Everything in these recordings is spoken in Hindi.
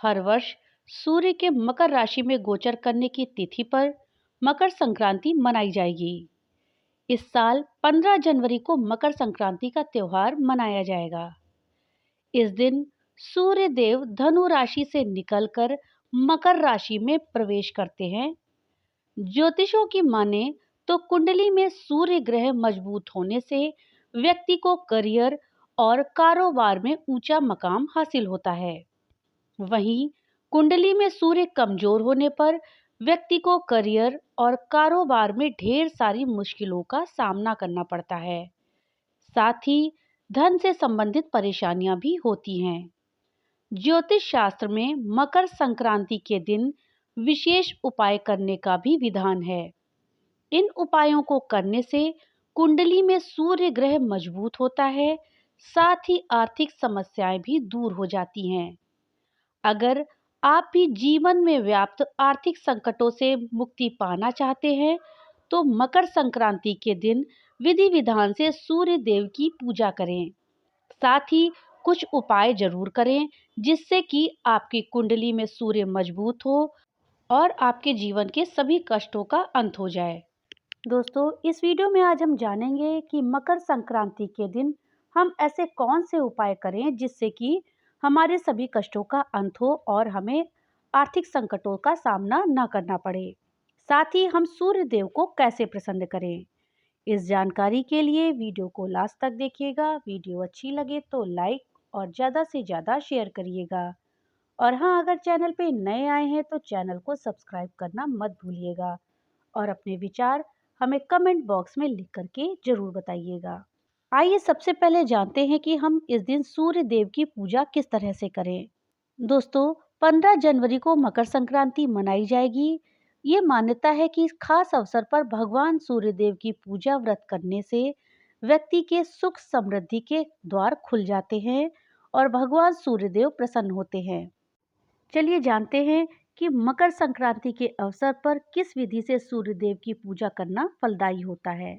हर वर्ष सूर्य के मकर राशि में गोचर करने की तिथि पर मकर संक्रांति मनाई जाएगी। इस साल 15 जनवरी को मकर संक्रांति का त्योहार मनाया जाएगा। इस दिन सूर्य देव धनु राशि से निकलकर मकर राशि में प्रवेश करते हैं। ज्योतिषों की माने तो कुंडली में सूर्य ग्रह मजबूत होने से व्यक्ति को करियर और कारोबार में ऊंचा मकाम हासिल होता है। वहीं कुंडली में सूर्य कमजोर होने पर व्यक्ति को करियर और कारोबार में ढेर सारी मुश्किलों का सामना करना पड़ता है। साथ ही धन से संबंधित परेशानियां भी होती हैं। ज्योतिष शास्त्र में मकर संक्रांति के दिन विशेष उपाय करने का भी विधान है। इन उपायों को करने से कुंडली में सूर्य ग्रह मजबूत होता है, साथ ही आर्थिक समस्याएं भी दूर हो जाती हैं। अगर आप भी जीवन में व्याप्त आर्थिक संकटों से मुक्ति पाना चाहते हैं, तो मकर संक्रांति के दिन विधि विधान से सूर्य देव की पूजा करें। साथ ही कुछ उपाय जरूर करें जिससे कि आपकी कुंडली में सूर्य मजबूत हो और आपके जीवन के सभी कष्टों का अंत हो जाए। दोस्तों, इस वीडियो में आज हम जानेंगे कि मकर संक्रांति के दिन हम ऐसे कौन से उपाय करें जिससे कि हमारे सभी कष्टों का अंत हो और हमें आर्थिक संकटों का सामना न करना पड़े। साथ ही हम सूर्य देव को कैसे प्रसन्न करें। इस जानकारी के लिए वीडियो को लास्ट तक देखिएगा। वीडियो अच्छी लगे तो लाइक और ज़्यादा से ज़्यादा शेयर करिएगा। और हाँ, अगर चैनल पे नए आए हैं तो चैनल को सब्सक्राइब करना मत भूलिएगा और अपने विचार हमें कमेंट बॉक्स में लिख करके जरूर बताइएगा। आइए सबसे पहले जानते हैं कि हम इस दिन सूर्य देव की पूजा किस तरह से करें। दोस्तों, 15 जनवरी को मकर संक्रांति मनाई जाएगी। ये मान्यता है कि इस खास अवसर पर भगवान सूर्य देव की पूजा व्रत करने से व्यक्ति के सुख समृद्धि के द्वार खुल जाते हैं और भगवान सूर्य देव प्रसन्न होते हैं। चलिए जानते हैं कि मकर संक्रांति के अवसर पर किस विधि से सूर्य देव की पूजा करना फलदायी होता है।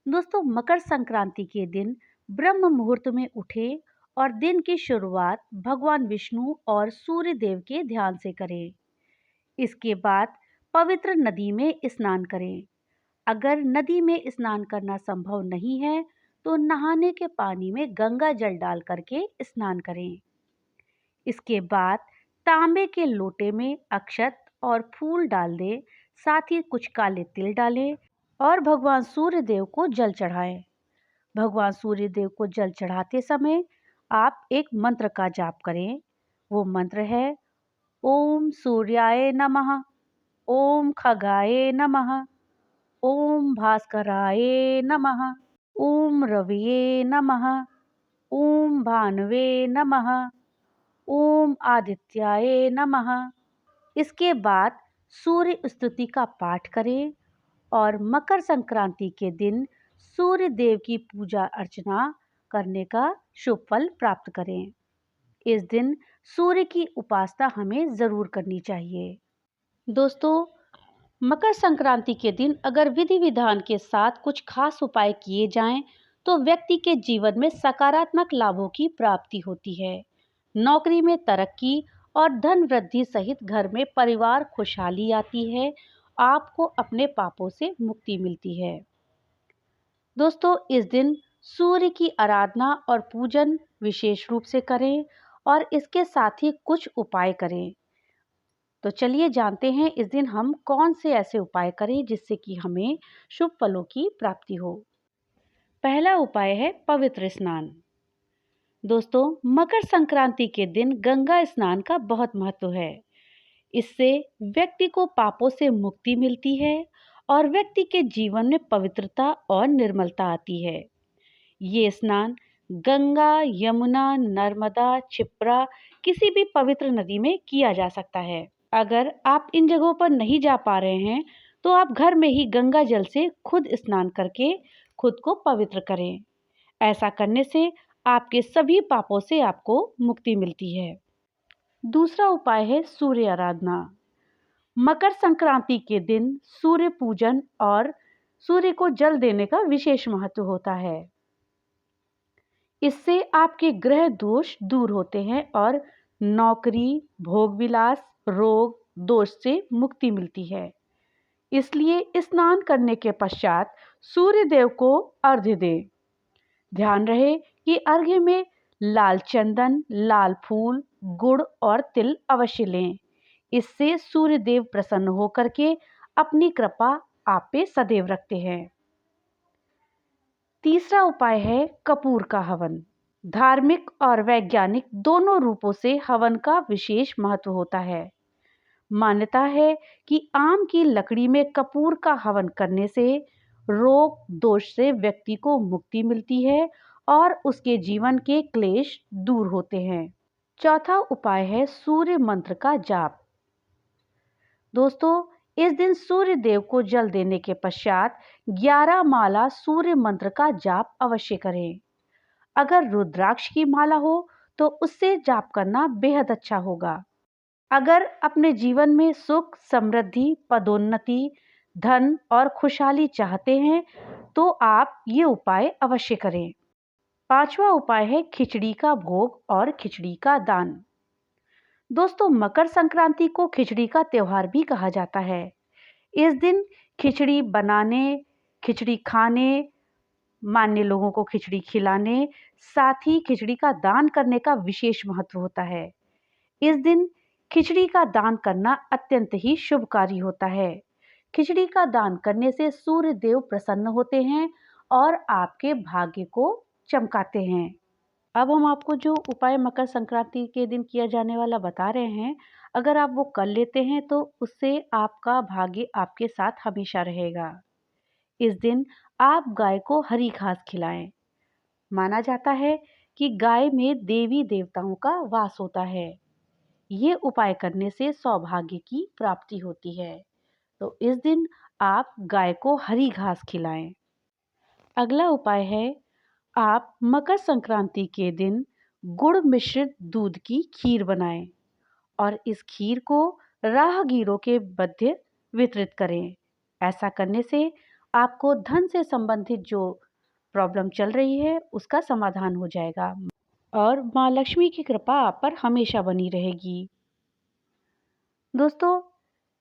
दोस्तों, मकर संक्रांति के दिन ब्रह्म मुहूर्त में उठें और दिन की शुरुआत भगवान विष्णु और सूर्य देव के ध्यान से करें। इसके बाद पवित्र नदी में स्नान करें। अगर नदी में स्नान करना संभव नहीं है तो नहाने के पानी में गंगा जल डाल करके स्नान करें। इसके बाद तांबे के लोटे में अक्षत और फूल डाल दें, साथ ही कुछ काले तिल डालें और भगवान सूर्य देव को जल चढ़ाएं। भगवान सूर्य देव को जल चढ़ाते समय आप एक मंत्र का जाप करें। वो मंत्र है ओम सूर्याय नमः, ओम खगाय नमः, ओम भास्कराय नमः, ओम रविये नमः, ओम भानुवे नमः, ओम आदित्याय नमः। इसके बाद सूर्य स्तुति का पाठ करें और मकर संक्रांति के दिन सूर्य देव की पूजा अर्चना करने का शुभ फल प्राप्त करें। इस दिन सूर्य की उपासना हमें जरूर करनी चाहिए। दोस्तों, मकर संक्रांति के दिन अगर विधि विधान के साथ कुछ खास उपाय किए जाएं तो व्यक्ति के जीवन में सकारात्मक लाभों की प्राप्ति होती है। नौकरी में तरक्की और धन वृद्धि सहित घर में परिवार खुशहाली आती है। आपको अपने पापों से मुक्ति मिलती है। दोस्तों, इस दिन सूर्य की आराधना और पूजन विशेष रूप से करें और इसके साथ ही कुछ उपाय करें। तो चलिए जानते हैं इस दिन हम कौन से ऐसे उपाय करें जिससे कि हमें शुभ फलों की प्राप्ति हो। पहला उपाय है पवित्र स्नान। दोस्तों, मकर संक्रांति के दिन गंगा स्नान का बहुत महत्व है। इससे व्यक्ति को पापों से मुक्ति मिलती है और व्यक्ति के जीवन में पवित्रता और निर्मलता आती है। ये स्नान गंगा, यमुना, नर्मदा, क्षिप्रा किसी भी पवित्र नदी में किया जा सकता है। अगर आप इन जगहों पर नहीं जा पा रहे हैं तो आप घर में ही गंगा जल से खुद स्नान करके खुद को पवित्र करें। ऐसा करने से आपके सभी पापों से आपको मुक्ति मिलती है। दूसरा उपाय है सूर्य आराधना। मकर संक्रांति के दिन सूर्य पूजन और सूर्य को जल देने का विशेष महत्व होता है। इससे आपके ग्रह दोष दूर होते हैं और नौकरी, भोग विलास, रोग, दोष से मुक्ति मिलती है। इसलिए स्नान करने के पश्चात सूर्य देव को अर्घ्य दें। ध्यान रहे कि अर्घ्य में लाल चंदन, लाल फूल, गुड़ और तिल अवश्य लें। इससे सूर्य देव प्रसन्न होकर के अपनी कृपा आप पे सदैव रखते हैं। तीसरा उपाय है कपूर का हवन। धार्मिक और वैज्ञानिक दोनों रूपों से हवन का विशेष महत्व होता है। मान्यता है कि आम की लकड़ी में कपूर का हवन करने से रोग दोष से व्यक्ति को मुक्ति मिलती है और उसके जीवन के क्लेश दूर होते हैं। चौथा उपाय है सूर्य मंत्र का जाप। दोस्तों, इस दिन सूर्य देव को जल देने के पश्चात 11 माला सूर्य मंत्र का जाप अवश्य करें। अगर रुद्राक्ष की माला हो तो उससे जाप करना बेहद अच्छा होगा। अगर अपने जीवन में सुख, समृद्धि, पदोन्नति, धन और खुशहाली चाहते हैं तो आप ये उपाय अवश्य करें। पांचवा उपाय है खिचड़ी का भोग और खिचड़ी का दान। दोस्तों, मकर संक्रांति को खिचड़ी का त्योहार भी कहा जाता है। इस दिन खिचड़ी बनाने, खिचड़ी खाने, मान्य लोगों को खिचड़ी खिलाने, साथ ही खिचड़ी का दान करने का विशेष महत्व होता है। इस दिन खिचड़ी का दान करना अत्यंत ही शुभकारी होता है। खिचड़ी का दान करने से सूर्य देव प्रसन्न होते हैं और आपके भाग्य को चमकाते हैं। अब हम आपको जो उपाय मकर संक्रांति के दिन किया जाने वाला बता रहे हैं, अगर आप वो कर लेते हैं तो उससे आपका भाग्य आपके साथ हमेशा रहेगा। इस दिन आप गाय को हरी घास खिलाएं। माना जाता है कि गाय में देवी देवताओं का वास होता है। ये उपाय करने से सौभाग्य की प्राप्ति होती है। तो इस दिन आप गाय को हरी घास खिलाएं। अगला उपाय है, आप मकर संक्रांति के दिन गुड़ मिश्रित दूध की खीर बनाएं और इस खीर को राहगीरों के मध्य वितरित करें। ऐसा करने से आपको धन से संबंधित जो प्रॉब्लम चल रही है उसका समाधान हो जाएगा और माँ लक्ष्मी की कृपा आप पर हमेशा बनी रहेगी। दोस्तों,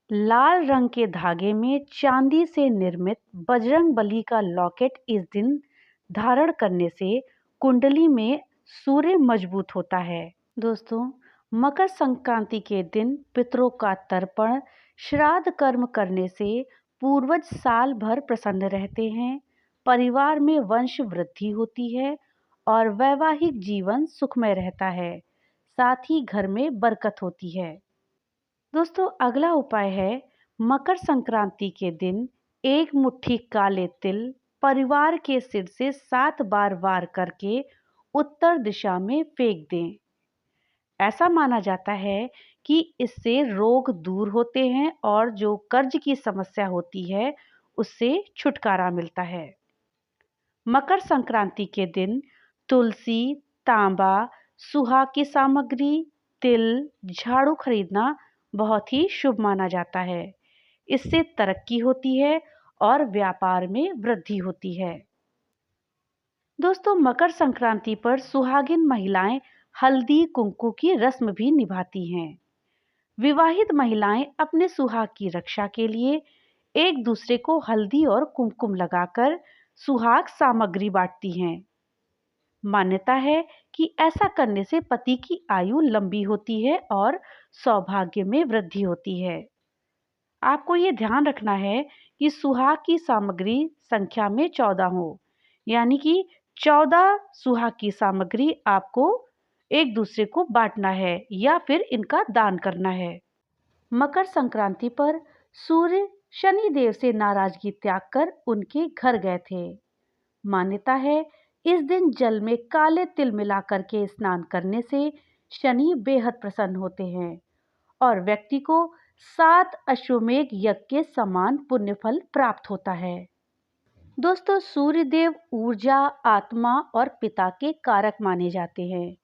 लाल रंग के धागे में चांदी से निर्मित बजरंग बली का लॉकेट इस दिन धारण करने से कुंडली में सूर्य मजबूत होता है। दोस्तों, मकर संक्रांति के दिन पितरों का तर्पण, श्राद्ध कर्म करने से पूर्वज साल भर प्रसन्न रहते हैं, परिवार में वंश वृद्धि होती है और वैवाहिक जीवन सुखमय रहता है। साथ ही घर में बरकत होती है। दोस्तों, अगला उपाय है, मकर संक्रांति के दिन एक मुट्ठी काले तिल परिवार के सिर से 7 बार वार करके उत्तर दिशा में फेंक दें। ऐसा माना जाता है कि इससे रोग दूर होते हैं और जो कर्ज की समस्या होती है उससे छुटकारा मिलता है। मकर संक्रांति के दिन तुलसी, तांबा, सुहाग की सामग्री, तिल, झाड़ू खरीदना बहुत ही शुभ माना जाता है। इससे तरक्की होती है और व्यापार में वृद्धि होती है। दोस्तों, मकर संक्रांति पर सुहागिन महिलाएं हल्दी कुंकू की रस्म भी निभाती हैं। विवाहित महिलाएं अपने सुहाग की रक्षा के लिए एक दूसरे को हल्दी और कुमकुम लगाकर सुहाग सामग्री बांटती हैं। मान्यता है कि ऐसा करने से पति की आयु लंबी होती है और सौभाग्य में वृद्धि होती है। आपको ये ध्यान रखना है कि सुहाग की सामग्री संख्या में 14 हो, यानी कि 14 सुहाग की सामग्री आपको एक दूसरे को बांटना है या फिर इनका दान करना है। मकर संक्रांति पर सूर्य शनि देव से नाराजगी त्याग कर उनके घर गए थे। मान्यता है इस दिन जल में काले तिल मिलाकर के स्नान करने से शनि बेहद प्रसन्न होते हैं और व्यक्ति को 7 अश्वमेध यज्ञ के समान पुण्य फल प्राप्त होता है। दोस्तों, सूर्य देव ऊर्जा, आत्मा और पिता के कारक माने जाते हैं।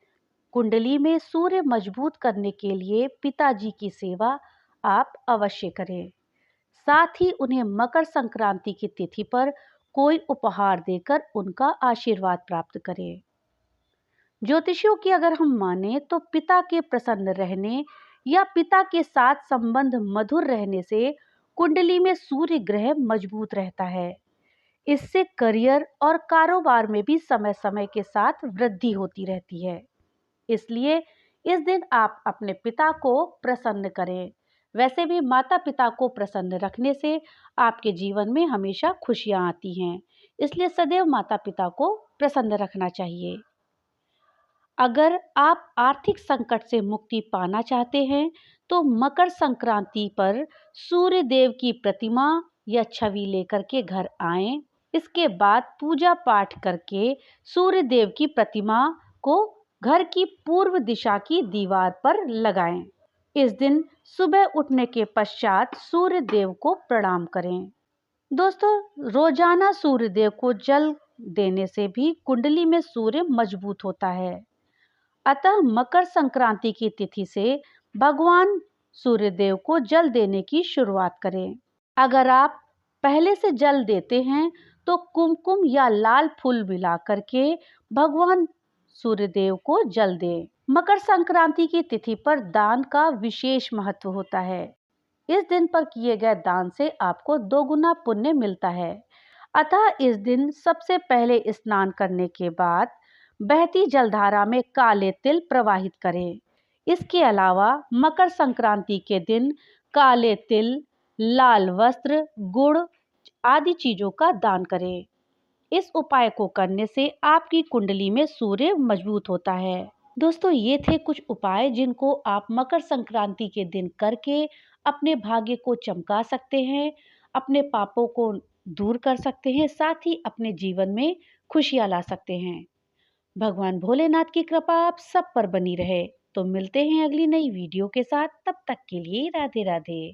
कुंडली में सूर्य मजबूत करने के लिए पिताजी की सेवा आप अवश्य करें। साथ ही उन्हें मकर संक्रांति की तिथि पर कोई उपहार देकर उनका आशीर्वाद प्राप्त करें। ज्योतिषियों की अगर हम माने तो पिता के प्रसन्न रहने या पिता के साथ संबंध मधुर रहने से कुंडली में सूर्य ग्रह मजबूत रहता है। इससे करियर और कारोबार में भी समय समय के साथ वृद्धि होती रहती है। इसलिए इस दिन आप अपने पिता को प्रसन्न करें। वैसे भी माता पिता को प्रसन्न रखने से आपके जीवन में हमेशा खुशियां आती हैं। इसलिए सदैव माता पिता को प्रसन्न रखना चाहिए। अगर आप आर्थिक संकट से मुक्ति पाना चाहते हैं तो मकर संक्रांति पर सूर्य देव की प्रतिमा या छवि लेकर के घर आएं। इसके बाद पूजा पाठ करके सूर्य देव की प्रतिमा को घर की पूर्व दिशा की दीवार पर लगाएं। इस दिन सुबह उठने के पश्चात सूर्य देव को प्रणाम करें। दोस्तों, रोजाना सूर्य देव को जल देने से भी कुंडली में सूर्य मजबूत होता है। अतः मकर संक्रांति की तिथि से भगवान सूर्यदेव को जल देने की शुरुआत करें। अगर आप पहले से जल देते हैं तो कुमकुम या लाल फूल मिला करके भगवान सूर्यदेव को जल दें। मकर संक्रांति की तिथि पर दान का विशेष महत्व होता है। इस दिन पर किए गए दान से आपको दोगुना पुण्य मिलता है। अतः इस दिन सबसे पहले स्नान करने के बाद बहती जलधारा में काले तिल प्रवाहित करें। इसके अलावा मकर संक्रांति के दिन काले तिल, लाल वस्त्र, गुड़ आदि चीजों का दान करें। इस उपाय को करने से आपकी कुंडली में सूर्य मजबूत होता है। दोस्तों, ये थे कुछ उपाय जिनको आप मकर संक्रांति के दिन करके अपने भाग्य को चमका सकते हैं, अपने पापों को दूर कर सकते हैं, साथ ही अपने जीवन में खुशियां ला सकते हैं। भगवान भोलेनाथ की कृपा आप सब पर बनी रहे। तो मिलते हैं अगली नई वीडियो के साथ। तब तक के लिए राधे राधे।